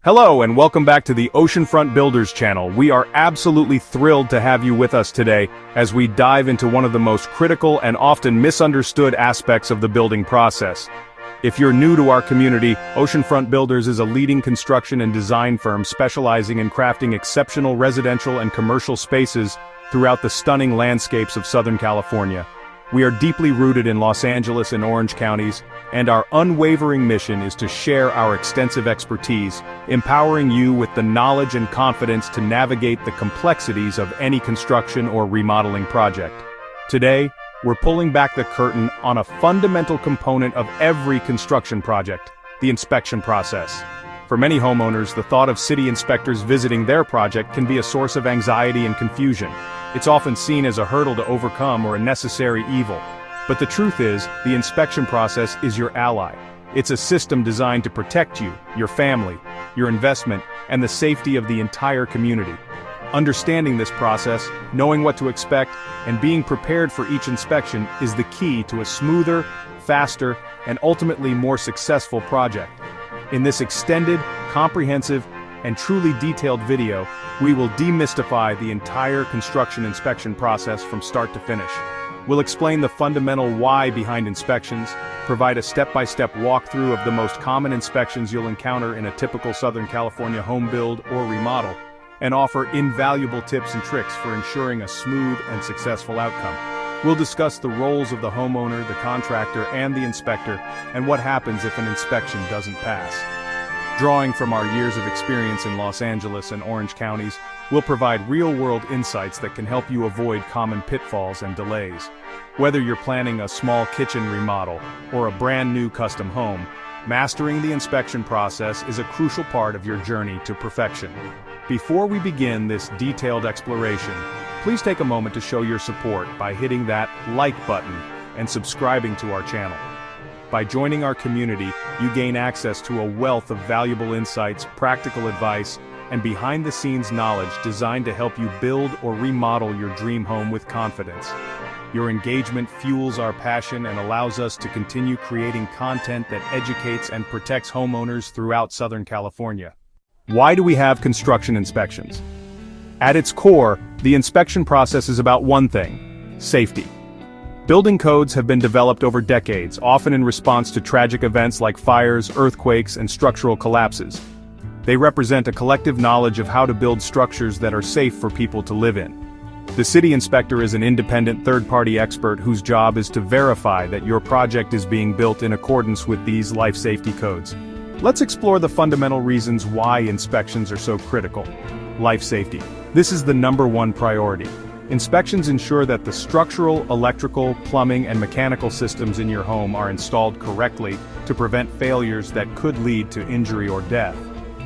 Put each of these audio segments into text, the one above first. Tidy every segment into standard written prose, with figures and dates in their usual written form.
Hello and welcome back to the Oceanfront Builders channel. We are absolutely thrilled to have you with us today as we dive into one of the most critical and often misunderstood aspects of the building process. If you're new to our community, Oceanfront Builders is a leading construction and design firm specializing in crafting exceptional residential and commercial spaces throughout the stunning landscapes of Southern California. We are deeply rooted in Los Angeles and Orange counties, and our unwavering mission is to share our extensive expertise, empowering you with the knowledge and confidence to navigate the complexities of any construction or remodeling project. Today, we're pulling back the curtain on a fundamental component of every construction project, the inspection process. For many homeowners, the thought of city inspectors visiting their project can be a source of anxiety and confusion. It's often seen as a hurdle to overcome or a necessary evil. But the truth is, the inspection process is your ally. It's a system designed to protect you, your family, your investment, and the safety of the entire community. Understanding this process, knowing what to expect, and being prepared for each inspection is the key to a smoother, faster, and ultimately more successful project. In this extended, comprehensive, and truly detailed video, we will demystify the entire construction inspection process from start to finish. We'll explain the fundamental why behind inspections, provide a step-by-step walkthrough of the most common inspections you'll encounter in a typical Southern California home build or remodel, and offer invaluable tips and tricks for ensuring a smooth and successful outcome. We'll discuss the roles of the homeowner, the contractor, and the inspector, and what happens if an inspection doesn't pass. Drawing from our years of experience in Los Angeles and Orange counties, we'll provide real-world insights that can help you avoid common pitfalls and delays. Whether you're planning a small kitchen remodel or a brand new custom home, mastering the inspection process is a crucial part of your journey to perfection. Before we begin this detailed exploration, please take a moment to show your support by hitting that like button and subscribing to our channel. By joining our community, you gain access to a wealth of valuable insights, practical advice, and behind-the-scenes knowledge designed to help you build or remodel your dream home with confidence. Your engagement fuels our passion and allows us to continue creating content that educates and protects homeowners throughout Southern California. Why do we have construction inspections? At its core, the inspection process is about one thing: safety. Building codes have been developed over decades, often in response to tragic events like fires, earthquakes, and structural collapses. They represent a collective knowledge of how to build structures that are safe for people to live in. The city inspector is an independent third-party expert whose job is to verify that your project is being built in accordance with these life safety codes. Let's explore the fundamental reasons why inspections are so critical. Life safety. This is the #1 priority. Inspections ensure that the structural, electrical, plumbing, and mechanical systems in your home are installed correctly to prevent failures that could lead to injury or death.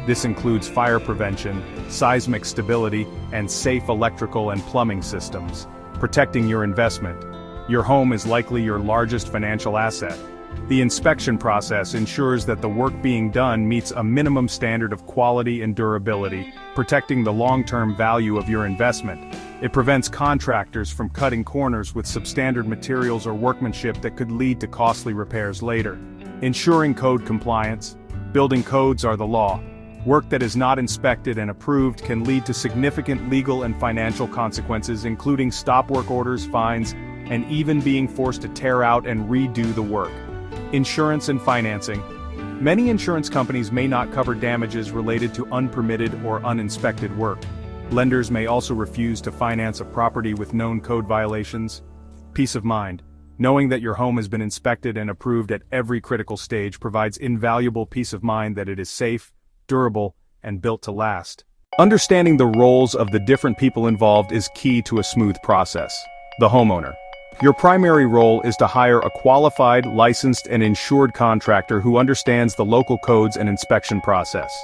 This includes fire prevention, seismic stability, and safe electrical and plumbing systems. Protecting your investment. Your home is likely your largest financial asset. The inspection process ensures that the work being done meets a minimum standard of quality and durability, protecting the long-term value of your investment. It prevents contractors from cutting corners with substandard materials or workmanship that could lead to costly repairs later. Ensuring code compliance. Building codes are the law. Work that is not inspected and approved can lead to significant legal and financial consequences, including stop work orders, fines, and even being forced to tear out and redo the work. Insurance and financing. Many insurance companies may not cover damages related to unpermitted or uninspected work. Lenders may also refuse to finance a property with known code violations. Peace of mind. Knowing that your home has been inspected and approved at every critical stage provides invaluable peace of mind that it is safe, durable, and built to last. Understanding the roles of the different people involved is key to a smooth process. The homeowner. Your primary role is to hire a qualified, licensed, and insured contractor who understands the local codes and inspection process.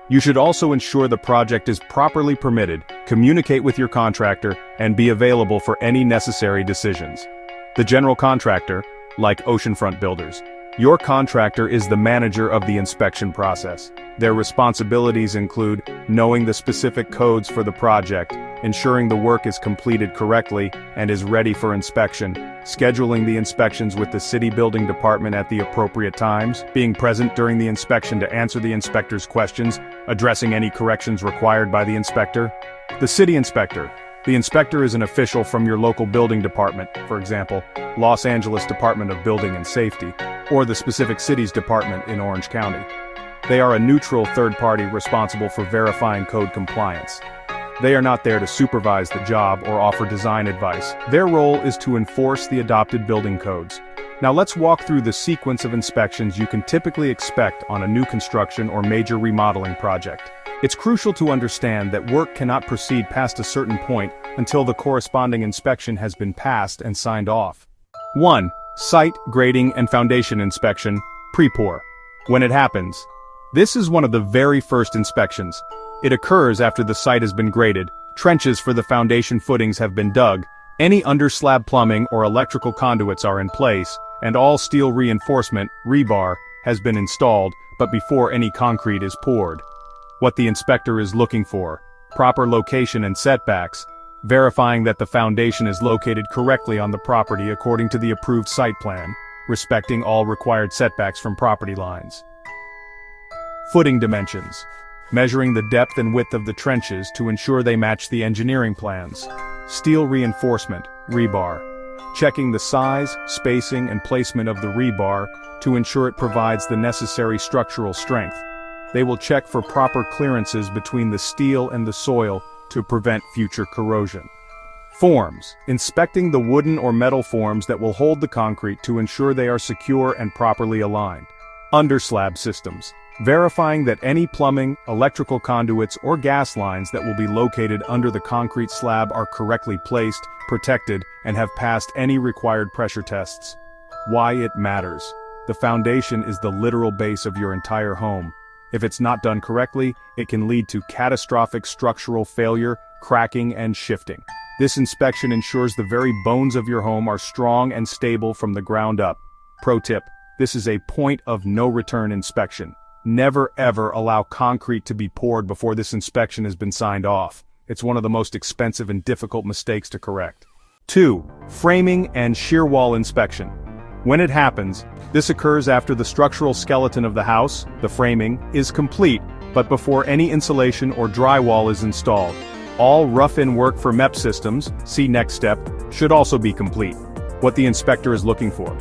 You should also ensure the project is properly permitted, communicate with your contractor, and be available for any necessary decisions. The general contractor, like Oceanfront Builders, Your contractor is the manager of the inspection process. Their responsibilities include knowing the specific codes for the project, ensuring the work is completed correctly and is ready for inspection, scheduling the inspections with the city building department at the appropriate times, being present during the inspection to answer the inspector's questions, addressing any corrections required by the inspector. The city inspector. The inspector is an official from your local building department, for example, Los Angeles Department of Building and Safety, or the specific city's department in Orange County. They are a neutral third party responsible for verifying code compliance. They are not there to supervise the job or offer design advice. Their role is to enforce the adopted building codes. Now let's walk through the sequence of inspections you can typically expect on a new construction or major remodeling project. It's crucial to understand that work cannot proceed past a certain point until the corresponding inspection has been passed and signed off. 1. Site, grading, and foundation inspection, pre-pour. When it happens, this is one of the very first inspections. It occurs after the site has been graded, trenches for the foundation footings have been dug, any underslab plumbing or electrical conduits are in place, and all steel reinforcement, rebar, has been installed, but before any concrete is poured. What the inspector is looking for: proper location and setbacks, verifying that the foundation is located correctly on the property according to the approved site plan, respecting all required setbacks from property lines. Footing dimensions. Measuring the depth and width of the trenches to ensure they match the engineering plans. Steel reinforcement, rebar. Checking the size, spacing, and placement of the rebar to ensure it provides the necessary structural strength. They will check for proper clearances between the steel and the soil to prevent future corrosion. Forms. Inspecting the wooden or metal forms that will hold the concrete to ensure they are secure and properly aligned. Underslab systems. Verifying that any plumbing, electrical conduits, or gas lines that will be located under the concrete slab are correctly placed, protected, and have passed any required pressure tests. Why it matters. The foundation is the literal base of your entire home. If it's not done correctly, it can lead to catastrophic structural failure, cracking, and shifting. This inspection ensures the very bones of your home are strong and stable from the ground up. Pro tip: this is a point of no return inspection. Never ever allow concrete to be poured before this inspection has been signed off. It's one of the most expensive and difficult mistakes to correct. 2. Framing and shear wall inspection. When it happens, this occurs after the structural skeleton of the house, the framing, is complete, but before any insulation or drywall is installed. All rough-in work for MEP systems, see next step, should also be complete. What the inspector is looking for: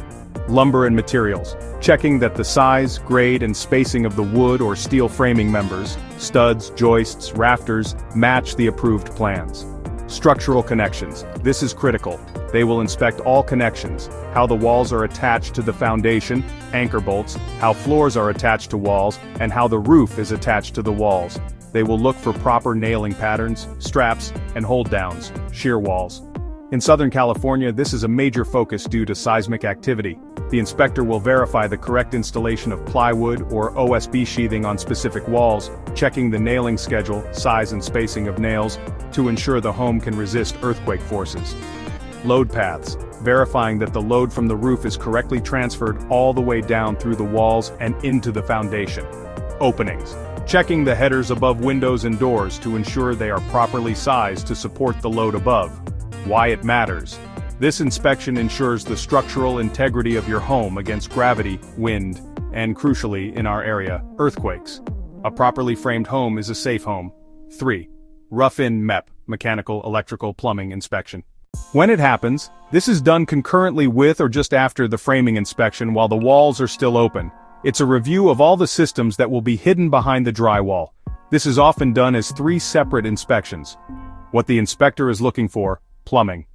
lumber and materials. Checking that the size, grade, and spacing of the wood or steel framing members, studs, joists, rafters, match the approved plans. Structural connections. This is critical. They will inspect all connections, how the walls are attached to the foundation, anchor bolts, how floors are attached to walls, and how the roof is attached to the walls. They will look for proper nailing patterns, straps, and hold downs, shear walls. In Southern California, this is a major focus due to seismic activity. The inspector will verify the correct installation of plywood or OSB sheathing on specific walls, checking the nailing schedule, size and spacing of nails, to ensure the home can resist earthquake forces. Load paths, verifying that the load from the roof is correctly transferred all the way down through the walls and into the foundation. Openings, checking the headers above windows and doors to ensure they are properly sized to support the load above. Why it matters. This inspection ensures the structural integrity of your home against gravity, wind, and crucially in our area, earthquakes. A properly framed home is a safe home. 3. Rough-in MEP, mechanical, electrical, plumbing inspection. When it happens, this is done concurrently with or just after the framing inspection while the walls are still open. It's a review of all the systems that will be hidden behind the drywall. This is often done as 3 separate inspections. What the inspector is looking for: plumbing.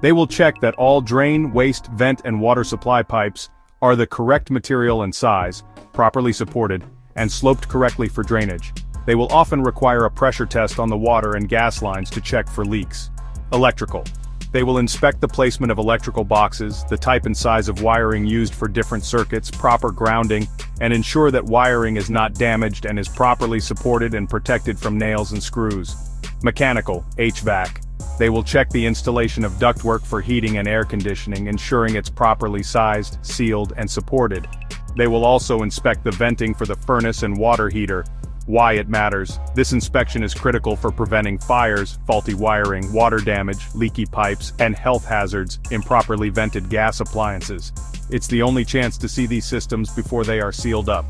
They will check that all drain, waste, vent, and water supply pipes are the correct material and size, properly supported, and sloped correctly for drainage. They will often require a pressure test on the water and gas lines to check for leaks. Electrical. They will inspect the placement of electrical boxes, the type and size of wiring used for different circuits, proper grounding, and ensure that wiring is not damaged and is properly supported and protected from nails and screws. Mechanical, HVAC. They will check the installation of ductwork for heating and air conditioning, ensuring it's properly sized, sealed, and supported. They will also inspect the venting for the furnace and water heater. Why it matters. This inspection is critical for preventing fires, faulty wiring, water damage, leaky pipes, and health hazards, improperly vented gas appliances. It's the only chance to see these systems before they are sealed up.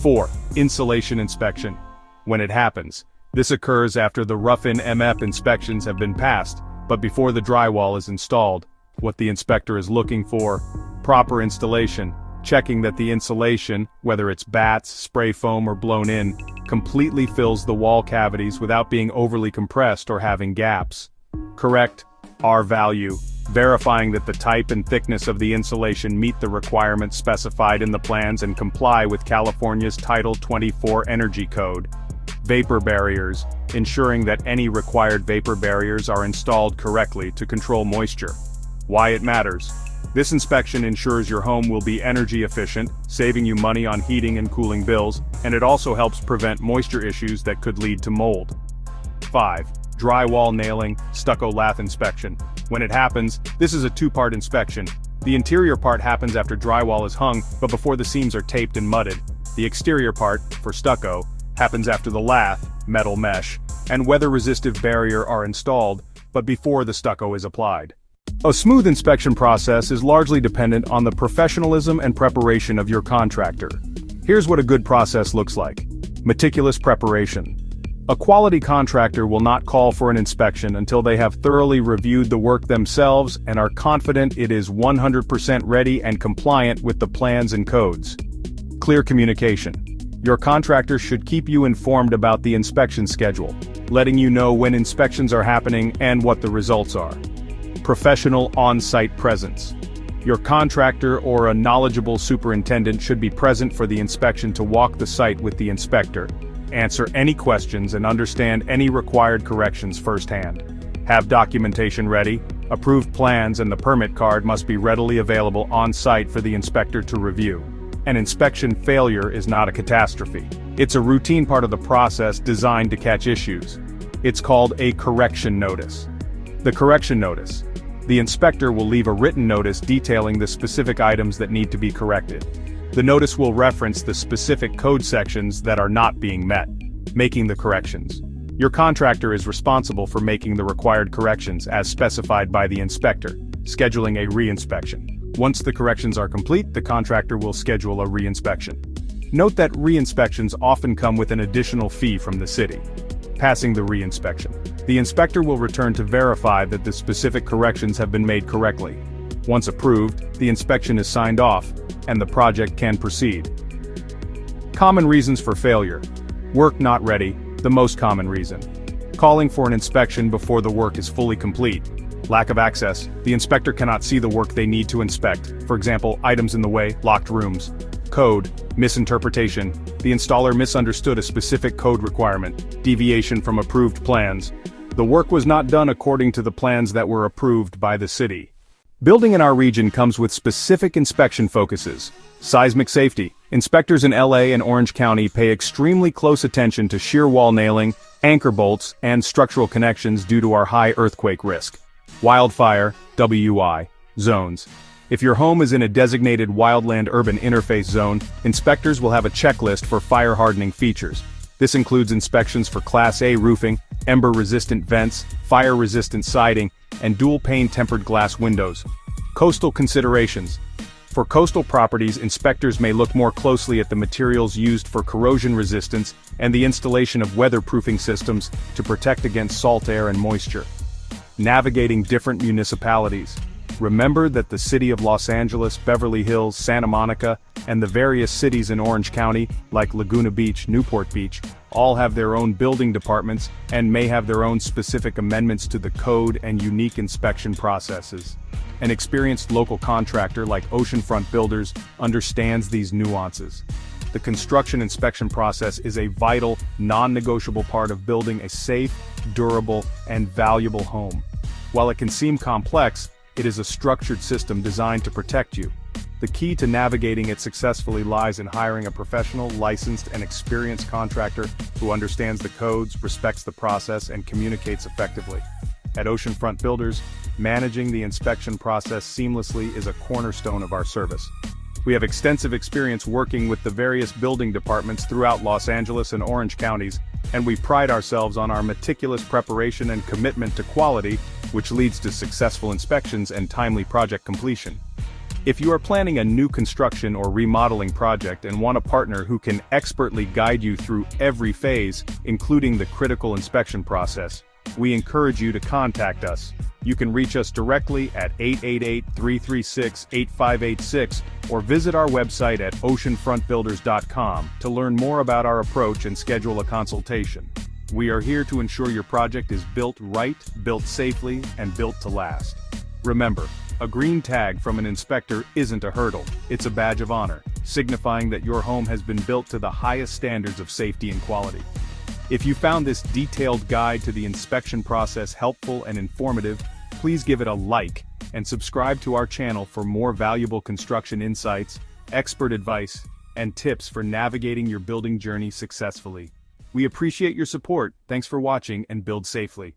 4. Insulation inspection. When it happens, this occurs after the rough-in MF inspections have been passed, but before the drywall is installed. What the inspector is looking for: proper installation, checking that the insulation, whether it's bats, spray foam or blown in, completely fills the wall cavities without being overly compressed or having gaps. Correct R value, verifying that the type and thickness of the insulation meet the requirements specified in the plans and comply with California's Title 24 Energy Code. Vapor barriers, ensuring that any required vapor barriers are installed correctly to control moisture. Why it matters. This inspection ensures your home will be energy efficient, saving you money on heating and cooling bills, and it also helps prevent moisture issues that could lead to mold. 5. Drywall nailing, stucco lath inspection. When it happens, this is a two-part inspection. The interior part happens after drywall is hung, but before the seams are taped and mudded. The exterior part, for stucco, happens after the lath, metal mesh, and weather-resistive barrier are installed, but before the stucco is applied. A smooth inspection process is largely dependent on the professionalism and preparation of your contractor. Here's what a good process looks like. Meticulous preparation. A quality contractor will not call for an inspection until they have thoroughly reviewed the work themselves and are confident it is 100% ready and compliant with the plans and codes. Clear communication. Your contractor should keep you informed about the inspection schedule, letting you know when inspections are happening and what the results are. Professional on-site presence. Your contractor or a knowledgeable superintendent should be present for the inspection to walk the site with the inspector, answer any questions and understand any required corrections firsthand. Have documentation ready. Approved plans and the permit card must be readily available on-site for the inspector to review. An inspection failure is not a catastrophe. It's a routine part of the process designed to catch issues. It's called a correction notice. The correction notice. The inspector will leave a written notice detailing the specific items that need to be corrected. The notice will reference the specific code sections that are not being met, making the corrections. Your contractor is responsible for making the required corrections as specified by the inspector, scheduling a re-inspection. Once the corrections are complete, the contractor will schedule a re-inspection. Note that re-inspections often come with an additional fee from the city. Passing the re-inspection. The inspector will return to verify that the specific corrections have been made correctly. Once approved, the inspection is signed off, and the project can proceed. Common reasons for failure. Work not ready, the most common reason. Calling for an inspection before the work is fully complete. Lack of access. The inspector cannot see the work they need to inspect, for example, items in the way, locked rooms. Code. Misinterpretation. The installer misunderstood a specific code requirement. Deviation from approved plans. The work was not done according to the plans that were approved by the city. Building in our region comes with specific inspection focuses. Seismic safety. Inspectors in LA and Orange County pay extremely close attention to shear wall nailing, anchor bolts, and structural connections due to our high earthquake risk. Wildfire, WI, zones. If your home is in a designated wildland urban interface zone, inspectors will have a checklist for fire hardening features. This includes inspections for Class A roofing, ember-resistant vents, fire-resistant siding, and dual-pane tempered glass windows. Coastal considerations. For coastal properties, inspectors may look more closely at the materials used for corrosion resistance and the installation of weatherproofing systems to protect against salt air and moisture. Navigating different municipalities. Remember that the city of Los Angeles, Beverly Hills, Santa Monica, and the various cities in Orange County, like Laguna Beach, Newport Beach, all have their own building departments and may have their own specific amendments to the code and unique inspection processes. An experienced local contractor like Oceanfront Builders understands these nuances. The construction inspection process is a vital, non-negotiable part of building a safe, durable, and valuable home. While it can seem complex, it is a structured system designed to protect you. The key to navigating it successfully lies in hiring a professional, licensed, and experienced contractor who understands the codes, respects the process, and communicates effectively. At Oceanfront Builders, managing the inspection process seamlessly is a cornerstone of our service. We have extensive experience working with the various building departments throughout Los Angeles and Orange counties, and we pride ourselves on our meticulous preparation and commitment to quality, which leads to successful inspections and timely project completion. If you are planning a new construction or remodeling project and want a partner who can expertly guide you through every phase, including the critical inspection process, we encourage you to contact us. You can reach us directly at 888-336-8586 or visit our website at oceanfrontbuilders.com to learn more about our approach and schedule a consultation. We are here to ensure your project is built right, built safely, and built to last. Remember, a green tag from an inspector isn't a hurdle, it's a badge of honor, signifying that your home has been built to the highest standards of safety and quality. If you found this detailed guide to the inspection process helpful and informative, please give it a like and subscribe to our channel for more valuable construction insights, expert advice, and tips for navigating your building journey successfully. We appreciate your support. Thanks for watching and build safely.